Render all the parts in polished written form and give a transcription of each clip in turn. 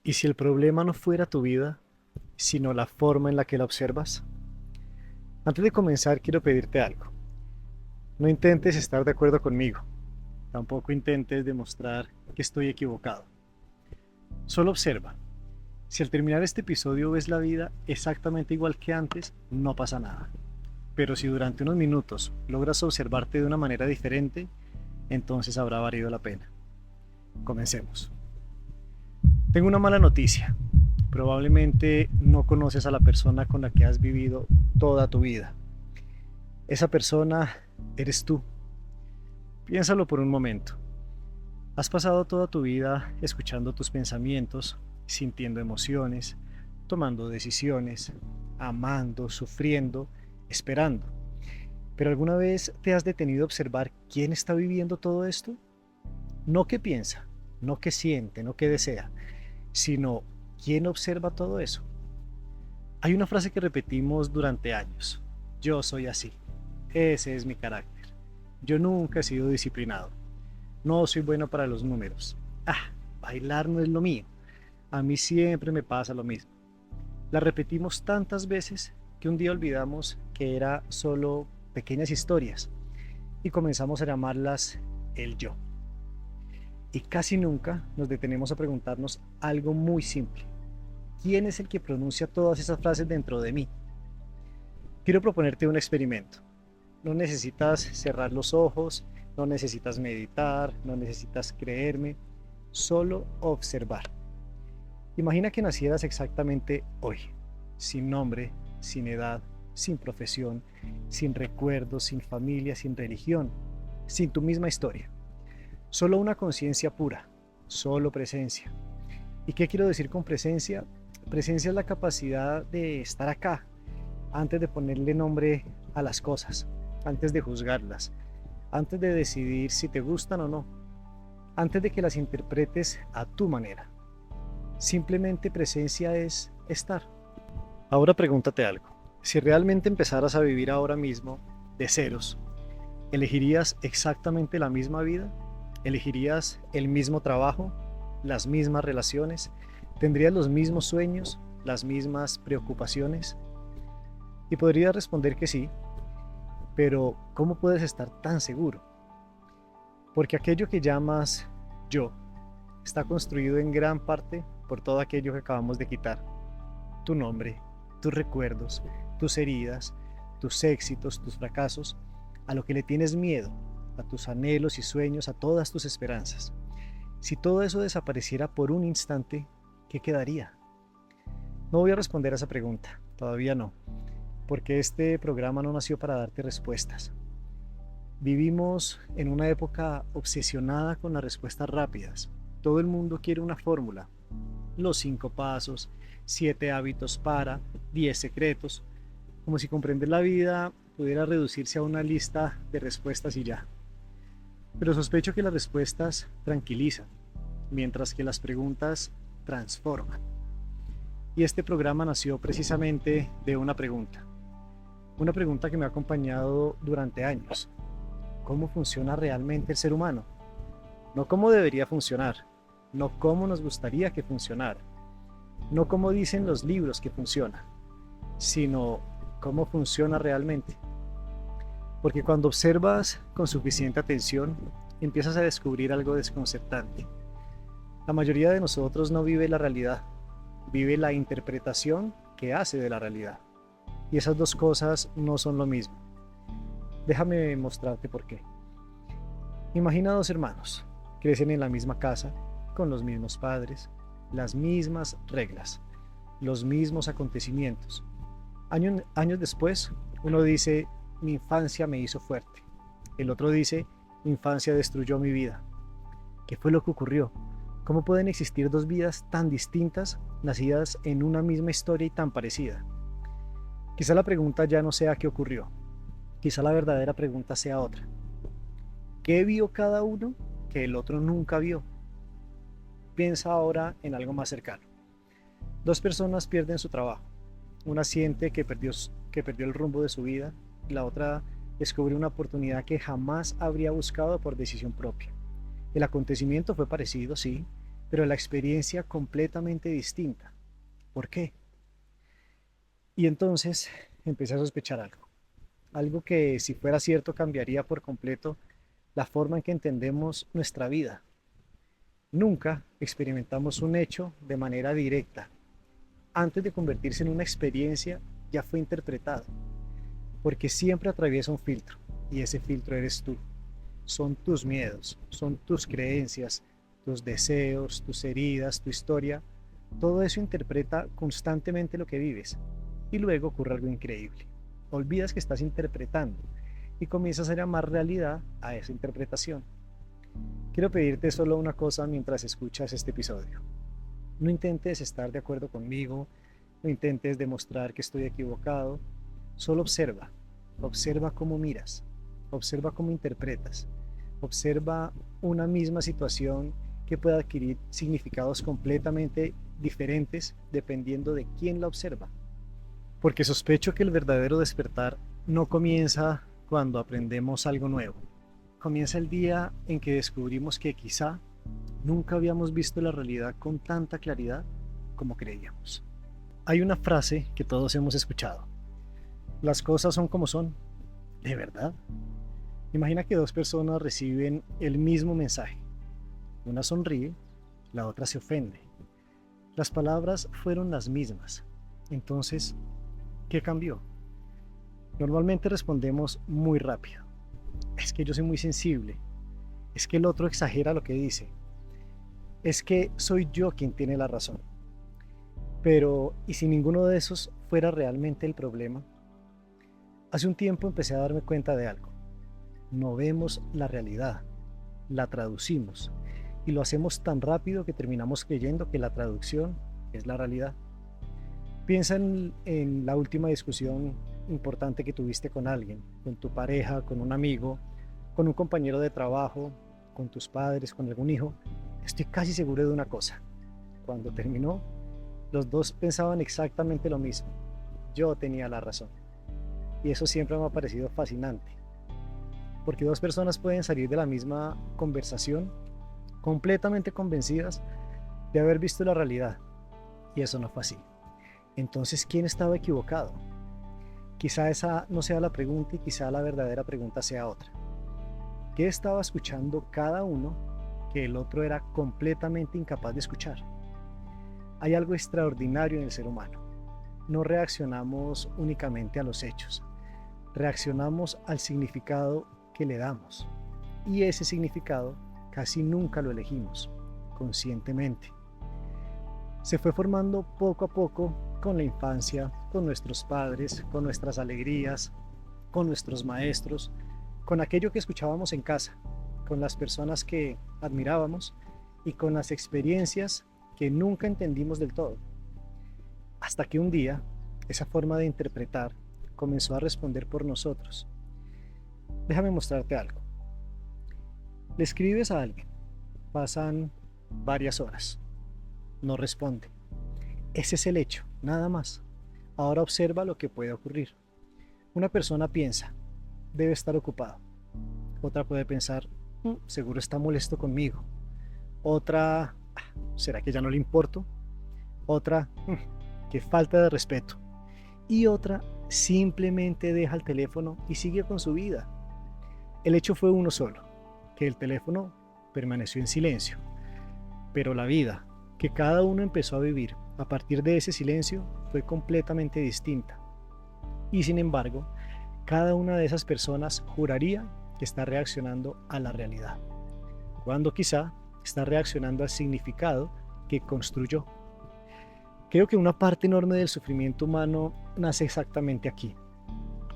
¿Y si el problema no fuera tu vida, sino la forma en la que la observas? Antes de comenzar, quiero pedirte algo. No intentes estar de acuerdo conmigo. Tampoco intentes demostrar que estoy equivocado. Solo observa. Si al terminar este episodio ves la vida exactamente igual que antes, no pasa nada. Pero si durante unos minutos logras observarte de una manera diferente, entonces habrá valido la pena. Comencemos. Tengo una mala noticia. Probablemente no conoces a la persona con la que has vivido toda tu vida. Esa persona eres tú. Piénsalo por un momento. Has pasado toda tu vida escuchando tus pensamientos, sintiendo emociones, tomando decisiones, amando, sufriendo, esperando. ¿Pero alguna vez te has detenido a observar quién está viviendo todo esto? No qué piensa, no qué siente, no qué desea, sino quién observa todo eso. Hay una frase que repetimos durante años. Yo soy así. Ese es mi carácter. Yo nunca he sido disciplinado. No soy bueno para los números. Bailar no es lo mío. A mí siempre me pasa lo mismo. La repetimos tantas veces que un día olvidamos que era solo pequeñas historias y comenzamos a llamarlas el yo. Y casi nunca nos detenemos a preguntarnos algo muy simple. ¿Quién es el que pronuncia todas esas frases dentro de mí? Quiero proponerte un experimento. No necesitas cerrar los ojos, no necesitas meditar, no necesitas creerme, solo observar. Imagina que nacieras exactamente hoy, sin nombre, sin edad, sin profesión, sin recuerdos, sin familia, sin religión, sin tu misma historia. Solo una conciencia pura, solo presencia. ¿Y qué quiero decir con presencia? Presencia es la capacidad de estar acá, antes de ponerle nombre a las cosas, antes de juzgarlas, antes de decidir si te gustan o no, antes de que las interpretes a tu manera. Simplemente presencia es estar. Ahora pregúntate algo. Si realmente empezaras a vivir ahora mismo de ceros, ¿elegirías exactamente la misma vida? ¿Elegirías el mismo trabajo? ¿Las mismas relaciones? ¿Tendrías los mismos sueños? ¿Las mismas preocupaciones? Y podrías responder que sí, pero ¿cómo puedes estar tan seguro? Porque aquello que llamas yo está construido en gran parte por todo aquello que acabamos de quitar. Tu nombre, tus recuerdos, tus heridas, tus éxitos, tus fracasos, a lo que le tienes miedo, a tus anhelos y sueños, a todas tus esperanzas. Si todo eso desapareciera por un instante, ¿qué quedaría? No voy a responder a esa pregunta, todavía no, porque este programa no nació para darte respuestas. Vivimos en una época obsesionada con las respuestas rápidas. Todo el mundo quiere una fórmula, los 5 pasos, 7 hábitos para, 10 secretos, como si comprender la vida pudiera reducirse a una lista de respuestas y ya. Pero sospecho que las respuestas tranquilizan, mientras que las preguntas transforman. Y este programa nació precisamente de una pregunta que me ha acompañado durante años. ¿Cómo funciona realmente el ser humano? No cómo debería funcionar, no cómo nos gustaría que funcionara, no como dicen los libros que funciona, sino cómo funciona realmente. Porque cuando observas con suficiente atención, empiezas a descubrir algo desconcertante. La mayoría de nosotros no vive la realidad, vive la interpretación que hace de la realidad. Y esas dos cosas no son lo mismo. Déjame mostrarte por qué. Imagina dos hermanos, crecen en la misma casa, con los mismos padres, las mismas reglas, los mismos acontecimientos. Años después, uno dice, mi infancia me hizo fuerte. El otro dice, mi infancia destruyó mi vida. ¿Qué fue lo que ocurrió? ¿Cómo pueden existir dos vidas tan distintas, nacidas en una misma historia y tan parecida? Quizá la pregunta ya no sea qué ocurrió. Quizá la verdadera pregunta sea otra. ¿Qué vio cada uno que el otro nunca vio? Piensa ahora en algo más cercano. Dos personas pierden su trabajo. Una siente que perdió el rumbo de su vida y la otra descubre una oportunidad que jamás habría buscado por decisión propia. El acontecimiento fue parecido, sí, pero la experiencia completamente distinta. ¿Por qué? Y entonces empecé a sospechar algo que si fuera cierto cambiaría por completo la forma en que entendemos nuestra vida. Nunca experimentamos un hecho de manera directa. Antes de convertirse en una experiencia, ya fue interpretado, porque siempre atraviesa un filtro, y ese filtro eres tú. Son tus miedos, son tus creencias, tus deseos, tus heridas, tu historia. Todo eso interpreta constantemente lo que vives, y luego ocurre algo increíble. Olvidas que estás interpretando y comienzas a llamar realidad a esa interpretación. Quiero pedirte solo una cosa mientras escuchas este episodio. No intentes estar de acuerdo conmigo, no intentes demostrar que estoy equivocado, solo observa. Observa cómo miras, observa cómo interpretas, observa una misma situación que puede adquirir significados completamente diferentes dependiendo de quién la observa. Porque sospecho que el verdadero despertar no comienza cuando aprendemos algo nuevo. Comienza el día en que descubrimos que quizá nunca habíamos visto la realidad con tanta claridad como creíamos. Hay una frase que todos hemos escuchado. Las cosas son como son. ¿De verdad? Imagina que dos personas reciben el mismo mensaje. Una sonríe, la otra se ofende. Las palabras fueron las mismas. Entonces, ¿qué cambió? Normalmente respondemos muy rápido. Es que yo soy muy sensible. Es que el otro exagera lo que dice. Es que soy yo quien tiene la razón. Pero, ¿y si ninguno de esos fuera realmente el problema? Hace un tiempo empecé a darme cuenta de algo. No vemos la realidad, la traducimos y lo hacemos tan rápido que terminamos creyendo que la traducción es la realidad. Piensa en la última discusión importante que tuviste con alguien, con tu pareja, con un amigo, con un compañero de trabajo, con tus padres, con algún hijo. Estoy casi seguro de una cosa. Cuando terminó, los dos pensaban exactamente lo mismo. Yo tenía la razón. Y eso siempre me ha parecido fascinante. Porque dos personas pueden salir de la misma conversación completamente convencidas de haber visto la realidad. Y eso no fue así. Entonces, ¿quién estaba equivocado? Quizá esa no sea la pregunta y quizá la verdadera pregunta sea otra. ¿Qué estaba escuchando cada uno que el otro era completamente incapaz de escuchar? Hay algo extraordinario en el ser humano. No reaccionamos únicamente a los hechos, reaccionamos al significado que le damos. Y ese significado casi nunca lo elegimos conscientemente. Se fue formando poco a poco con la infancia, con nuestros padres, con nuestras alegrías, con nuestros maestros, con aquello que escuchábamos en casa, con las personas que admirábamos y con las experiencias que nunca entendimos del todo. Hasta que un día, esa forma de interpretar comenzó a responder por nosotros. Déjame mostrarte algo. Le escribes a alguien, pasan varias horas, no responde. Ese es el hecho, nada más. Ahora observa lo que puede ocurrir. Una persona piensa, debe estar ocupado. Otra puede pensar, seguro está molesto conmigo. Otra, ¿será que ya no le importo? Otra, qué falta de respeto. Y otra, simplemente deja el teléfono y sigue con su vida. El hecho fue uno solo, que el teléfono permaneció en silencio. Pero la vida que cada uno empezó a vivir a partir de ese silencio fue completamente distinta. Y sin embargo, cada una de esas personas juraría que está reaccionando a la realidad, cuando quizá está reaccionando al significado que construyó. Creo que una parte enorme del sufrimiento humano nace exactamente aquí.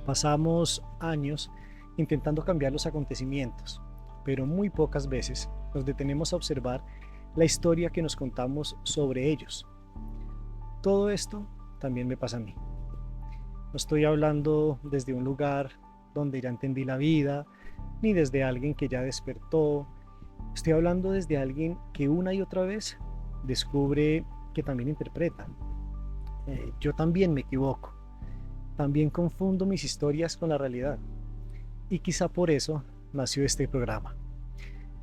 Pasamos años intentando cambiar los acontecimientos, pero muy pocas veces nos detenemos a observar la historia que nos contamos sobre ellos. Todo esto también me pasa a mí. No estoy hablando desde un lugar donde ya entendí la vida, ni desde alguien que ya despertó. Estoy hablando desde alguien que una y otra vez descubre que también interpreta. Yo también me equivoco. También confundo mis historias con la realidad. Y quizá por eso nació este programa.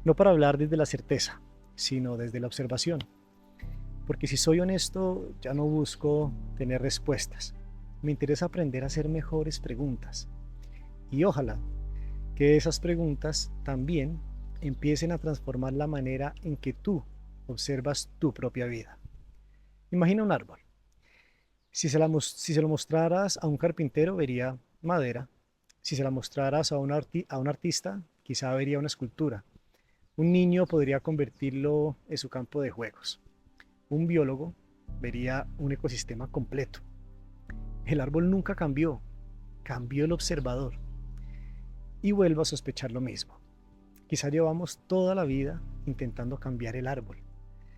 No para hablar desde la certeza, sino desde la observación. Porque si soy honesto, ya no busco tener respuestas. Me interesa aprender a hacer mejores preguntas. Y ojalá que esas preguntas también empiecen a transformar la manera en que tú observas tu propia vida. Imagina un árbol. Si se lo mostraras a un carpintero, vería madera. Si se la mostraras a a un artista, quizá vería una escultura. Un niño podría convertirlo en su campo de juegos. Un biólogo vería un ecosistema completo. El árbol nunca cambió, cambió el observador. Y vuelvo a sospechar lo mismo. Quizá llevamos toda la vida intentando cambiar el árbol,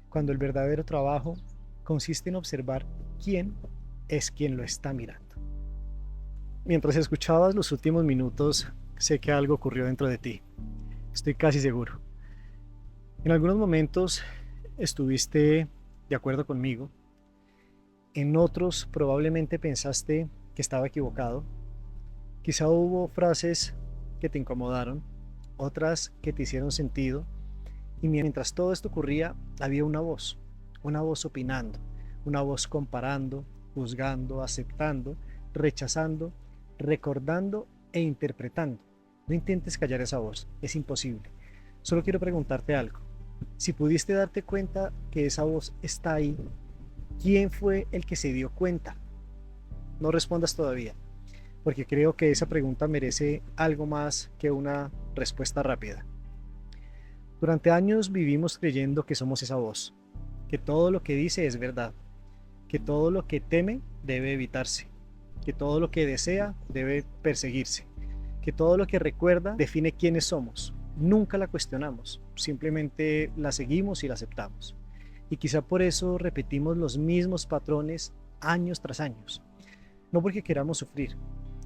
cuando el verdadero trabajo consiste en observar quién es quien lo está mirando. Mientras escuchabas los últimos minutos, sé que algo ocurrió dentro de ti. Estoy casi seguro. En algunos momentos estuviste de acuerdo conmigo. En otros probablemente pensaste que estaba equivocado. Quizá hubo frases que te incomodaron, otras que te hicieron sentido. Y mientras todo esto ocurría, había una voz opinando, una voz comparando, juzgando, aceptando, rechazando, recordando e interpretando. No intentes callar esa voz, es imposible. Solo quiero preguntarte algo. Si pudiste darte cuenta que esa voz está ahí, ¿quién fue el que se dio cuenta? No respondas todavía, porque creo que esa pregunta merece algo más que una respuesta rápida. Durante años vivimos creyendo que somos esa voz, que todo lo que dice es verdad, que todo lo que teme debe evitarse, que todo lo que desea debe perseguirse, que todo lo que recuerda define quiénes somos. Nunca la cuestionamos, simplemente la seguimos y la aceptamos. Y quizá por eso repetimos los mismos patrones años tras años. No porque queramos sufrir,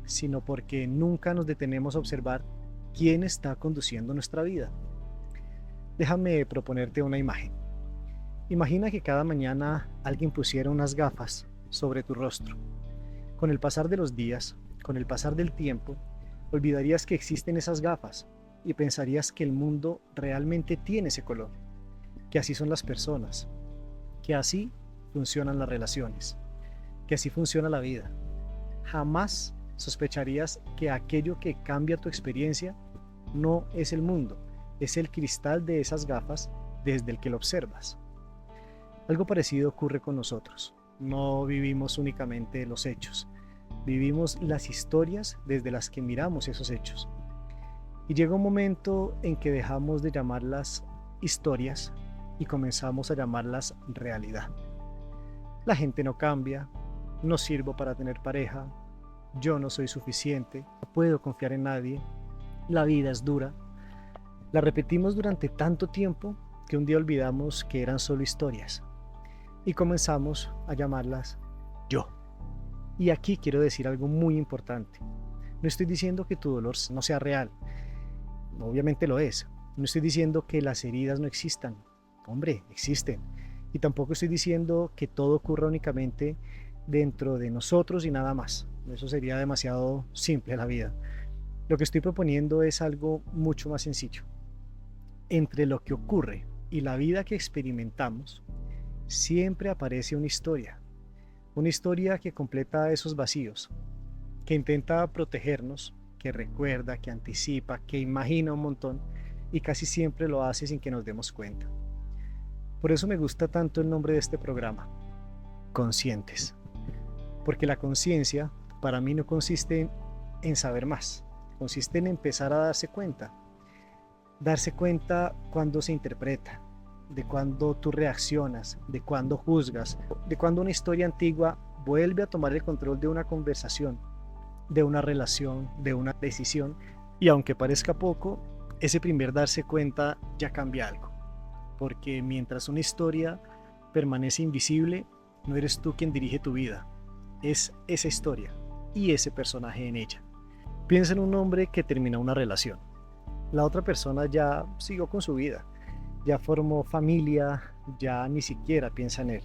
sino porque nunca nos detenemos a observar quién está conduciendo nuestra vida. Déjame proponerte una imagen. Imagina que cada mañana alguien pusiera unas gafas sobre tu rostro. Con el pasar de los días, con el pasar del tiempo, olvidarías que existen esas gafas y pensarías que el mundo realmente tiene ese color, que así son las personas, que así funcionan las relaciones, que así funciona la vida. Jamás sospecharías que aquello que cambia tu experiencia no es el mundo, es el cristal de esas gafas desde el que lo observas. Algo parecido ocurre con nosotros. No vivimos únicamente los hechos, vivimos las historias desde las que miramos esos hechos. Y llega un momento en que dejamos de llamarlas historias y comenzamos a llamarlas realidad. La gente no cambia, no sirvo para tener pareja, yo no soy suficiente, no puedo confiar en nadie, la vida es dura. La repetimos durante tanto tiempo que un día olvidamos que eran solo historias y comenzamos a llamarlas yo. Y aquí quiero decir algo muy importante. No estoy diciendo que tu dolor no sea real, obviamente lo es. No estoy diciendo que las heridas no existan, hombre, existen. Y tampoco estoy diciendo que todo ocurra únicamente dentro de nosotros y nada más. Eso sería demasiado simple la vida. Lo que estoy proponiendo es algo mucho más sencillo. Entre lo que ocurre y la vida que experimentamos, siempre aparece una historia que completa esos vacíos, que intenta protegernos, que recuerda, que anticipa, que imagina un montón y casi siempre lo hace sin que nos demos cuenta. Por eso me gusta tanto el nombre de este programa, Conscientes, porque la conciencia para mí no consiste en saber más, consiste en empezar a darse cuenta cuando se interpreta, de cuando tú reaccionas, de cuando juzgas, de cuando una historia antigua vuelve a tomar el control de una conversación, de una relación, de una decisión, y aunque parezca poco, ese primer darse cuenta ya cambia algo, porque mientras una historia permanece invisible, no eres tú quien dirige tu vida, es esa historia y ese personaje en ella. Piensa en un hombre que terminó una relación. La otra persona ya siguió con su vida, ya formó familia, ya ni siquiera piensa en él.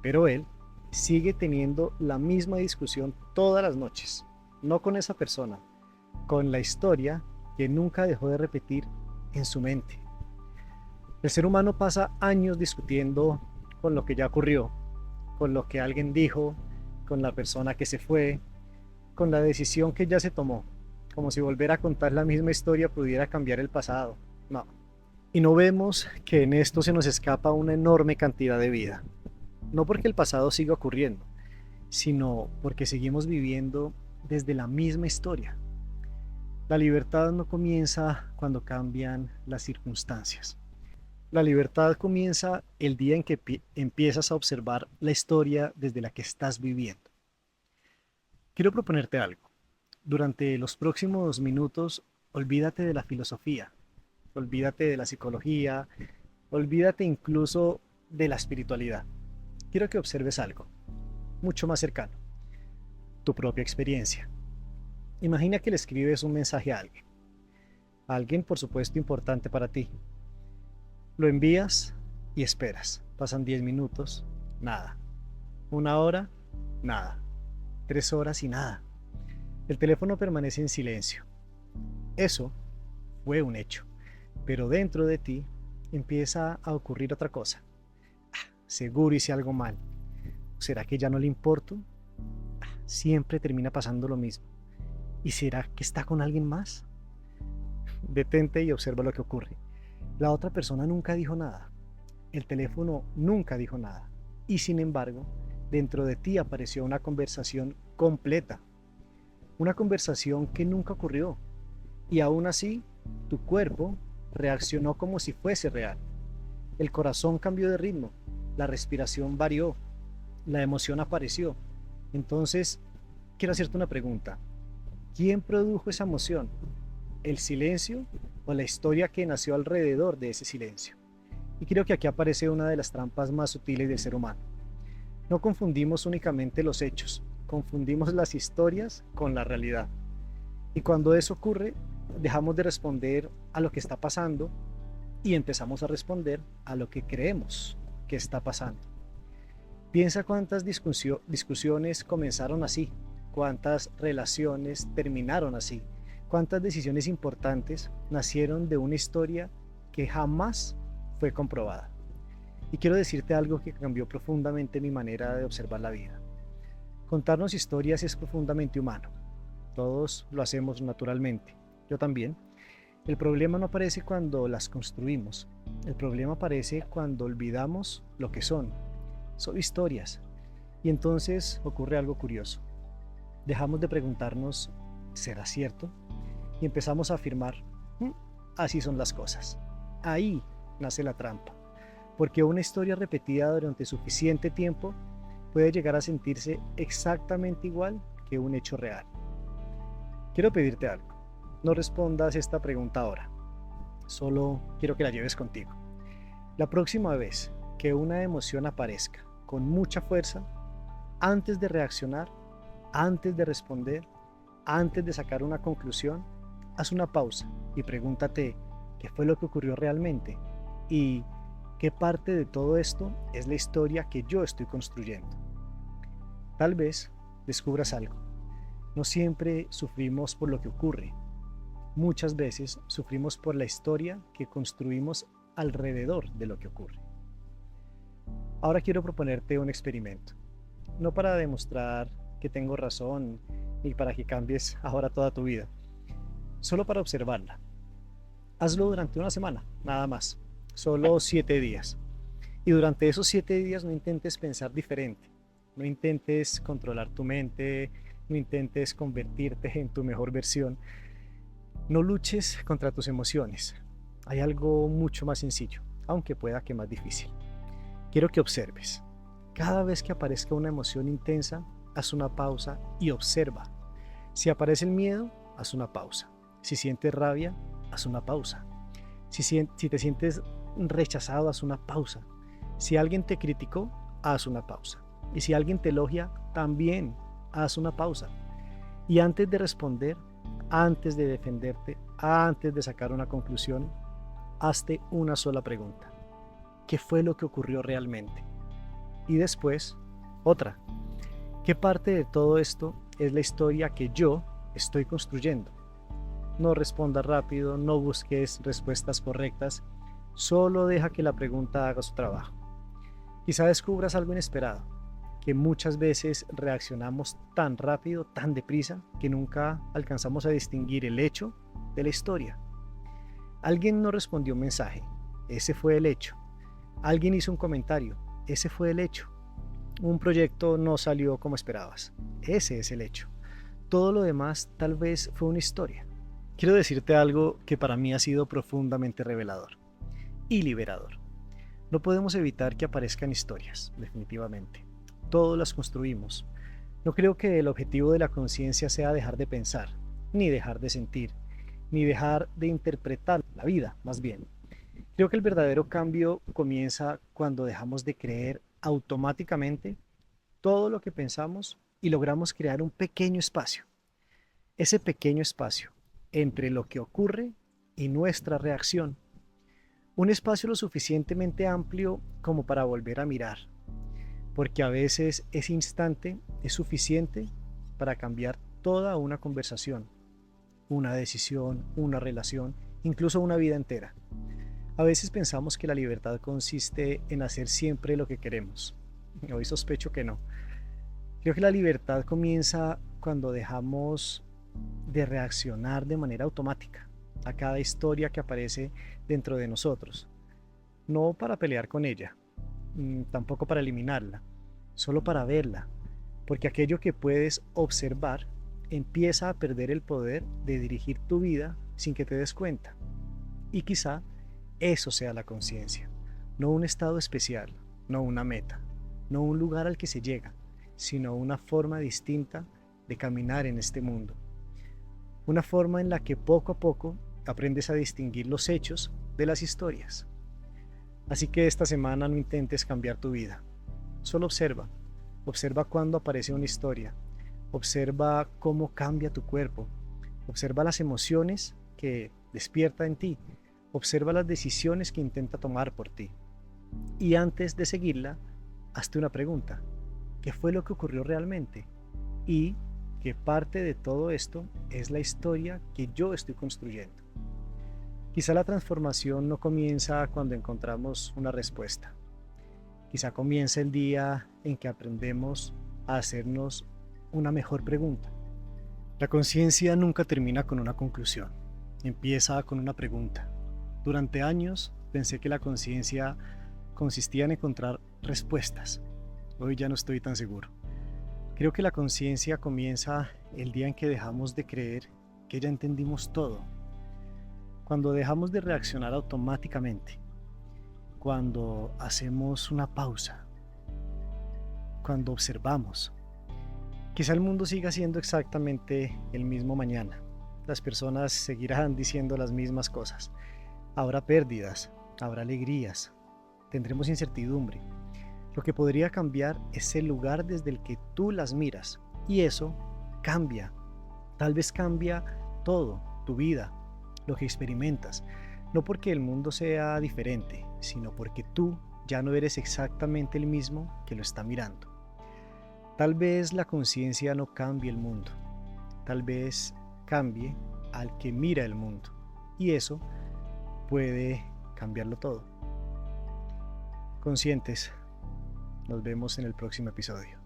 Pero él sigue teniendo la misma discusión todas las noches, no con esa persona, con la historia que nunca dejó de repetir en su mente. El ser humano pasa años discutiendo con lo que ya ocurrió, con lo que alguien dijo, con la persona que se fue, con la decisión que ya se tomó, como si volver a contar la misma historia pudiera cambiar el pasado. No. Y no vemos que en esto se nos escapa una enorme cantidad de vida. No porque el pasado siga ocurriendo, sino porque seguimos viviendo desde la misma historia. La libertad no comienza cuando cambian las circunstancias. La libertad comienza el día en que empiezas a observar la historia desde la que estás viviendo. Quiero proponerte algo. Durante los próximos minutos, olvídate de la filosofía, olvídate de la psicología, olvídate incluso de la espiritualidad. Quiero que observes algo mucho más cercano, tu propia experiencia. Imagina que le escribes un mensaje a alguien por supuesto importante para ti. Lo envías y esperas. Pasan 10 minutos, nada. 1 hora, nada. 3 horas y nada. El teléfono permanece en silencio. Eso fue un hecho, pero dentro de ti empieza a ocurrir otra cosa. Seguro hice algo mal. ¿Será que ya no le importo? Siempre termina pasando lo mismo. ¿Y será que está con alguien más? Detente y observa lo que ocurre. La otra persona nunca dijo nada. El teléfono nunca dijo nada. Y sin embargo, dentro de ti apareció una conversación completa. Una conversación que nunca ocurrió. Y aún así, tu cuerpo reaccionó como si fuese real. El corazón cambió de ritmo. La respiración varió. La emoción apareció. Entonces, quiero hacerte una pregunta. ¿Quién produjo esa emoción? ¿El silencio o la historia que nació alrededor de ese silencio? Y creo que aquí aparece una de las trampas más sutiles del ser humano. No confundimos únicamente los hechos, confundimos las historias con la realidad. Y cuando eso ocurre, dejamos de responder a lo que está pasando y empezamos a responder a lo que creemos que está pasando. Piensa cuántas discusiones comenzaron así, cuántas relaciones terminaron así, cuántas decisiones importantes nacieron de una historia que jamás fue comprobada. Y quiero decirte algo que cambió profundamente mi manera de observar la vida. Contarnos historias es profundamente humano. Todos lo hacemos naturalmente. Yo también. El problema no aparece cuando las construimos. El problema aparece cuando olvidamos lo que son. Son historias. Y entonces ocurre algo curioso. Dejamos de preguntarnos, ¿será cierto? Y empezamos a afirmar, así son las cosas. Ahí nace la trampa. Porque una historia repetida durante suficiente tiempo puede llegar a sentirse exactamente igual que un hecho real. Quiero pedirte algo. No respondas esta pregunta ahora. Solo quiero que la lleves contigo. La próxima vez que una emoción aparezca con mucha fuerza, antes de reaccionar, antes de responder, antes de sacar una conclusión, haz una pausa y pregúntate qué fue lo que ocurrió realmente y qué parte de todo esto es la historia que yo estoy construyendo. Tal vez descubras algo. No siempre sufrimos por lo que ocurre. Muchas veces sufrimos por la historia que construimos alrededor de lo que ocurre. Ahora quiero proponerte un experimento. No para demostrar que tengo razón ni para que cambies ahora toda tu vida. Solo para observarla. Hazlo durante una semana, nada más. Solo 7 días. Y durante esos 7 días no intentes pensar diferente. No intentes controlar tu mente. No intentes convertirte en tu mejor versión. No luches contra tus emociones. Hay algo mucho más sencillo, aunque pueda que más difícil. Quiero que observes. Cada vez que aparezca una emoción intensa, haz una pausa y observa. Si aparece el miedo, haz una pausa. Si sientes rabia, haz una pausa. Si te sientes rechazado, haz una pausa. Si alguien te criticó, haz una pausa. Y si alguien te elogia, también haz una pausa. Y antes de responder, antes de defenderte, antes de sacar una conclusión, hazte una sola pregunta. ¿Qué fue lo que ocurrió realmente? Y después, otra. ¿Qué parte de todo esto es la historia que yo estoy construyendo? No respondas rápido, no busques respuestas correctas, Solo deja que la pregunta haga su trabajo. Quizá descubras algo inesperado, que muchas veces reaccionamos tan rápido, tan deprisa, que nunca alcanzamos a distinguir el hecho de la historia. Alguien no respondió un mensaje, ese fue el hecho. Alguien hizo un comentario, ese fue el hecho. Un proyecto no salió como esperabas, ese es el hecho. Todo lo demás tal vez fue una historia. Quiero decirte algo que para mí ha sido profundamente revelador y liberador. No podemos evitar que aparezcan historias, definitivamente. Todos las construimos. No creo que el objetivo de la conciencia sea dejar de pensar, ni dejar de sentir, ni dejar de interpretar la vida, más bien. Creo que el verdadero cambio comienza cuando dejamos de creer automáticamente todo lo que pensamos y logramos crear un pequeño espacio. Ese pequeño espacio entre lo que ocurre y nuestra reacción. Un espacio lo suficientemente amplio como para volver a mirar, porque a veces ese instante es suficiente para cambiar toda una conversación, una decisión, una relación, incluso una vida entera. A veces pensamos que la libertad consiste en hacer siempre lo que queremos. Hoy sospecho que no. Creo que la libertad comienza cuando dejamos de reaccionar de manera automática a cada historia que aparece dentro de nosotros. No para pelear con ella, tampoco para eliminarla, solo para verla, porque aquello que puedes observar empieza a perder el poder de dirigir tu vida sin que te des cuenta. Y quizá eso sea la conciencia, no un estado especial, no una meta, no un lugar al que se llega, sino una forma distinta de caminar en este mundo. Una forma en la que poco a poco aprendes a distinguir los hechos de las historias. Así que esta semana no intentes cambiar tu vida, solo observa. Observa cuándo aparece una historia, observa cómo cambia tu cuerpo, observa las emociones que despierta en ti, observa las decisiones que intenta tomar por ti. Y antes de seguirla, hazte una pregunta. ¿Qué fue lo que ocurrió realmente? Y ¿qué parte de todo esto es la historia que yo estoy construyendo? Quizá la transformación no comienza cuando encontramos una respuesta. Quizá comienza el día en que aprendemos a hacernos una mejor pregunta. La conciencia nunca termina con una conclusión, empieza con una pregunta. Durante años pensé que la conciencia consistía en encontrar respuestas. Hoy ya no estoy tan seguro. Creo que la conciencia comienza el día en que dejamos de creer que ya entendimos todo. Cuando dejamos de reaccionar automáticamente. Cuando hacemos una pausa. Cuando observamos. Quizá el mundo siga siendo exactamente el mismo mañana. Las personas seguirán diciendo las mismas cosas. Habrá pérdidas, habrá alegrías, tendremos incertidumbre. Lo que podría cambiar es el lugar desde el que tú las miras. Y eso cambia. Tal vez cambia todo, tu vida, lo que experimentas. No porque el mundo sea diferente, sino porque tú ya no eres exactamente el mismo que lo está mirando. Tal vez la conciencia no cambie el mundo. Tal vez cambie al que mira el mundo. Y eso puede cambiarlo todo. Conscientes, nos vemos en el próximo episodio.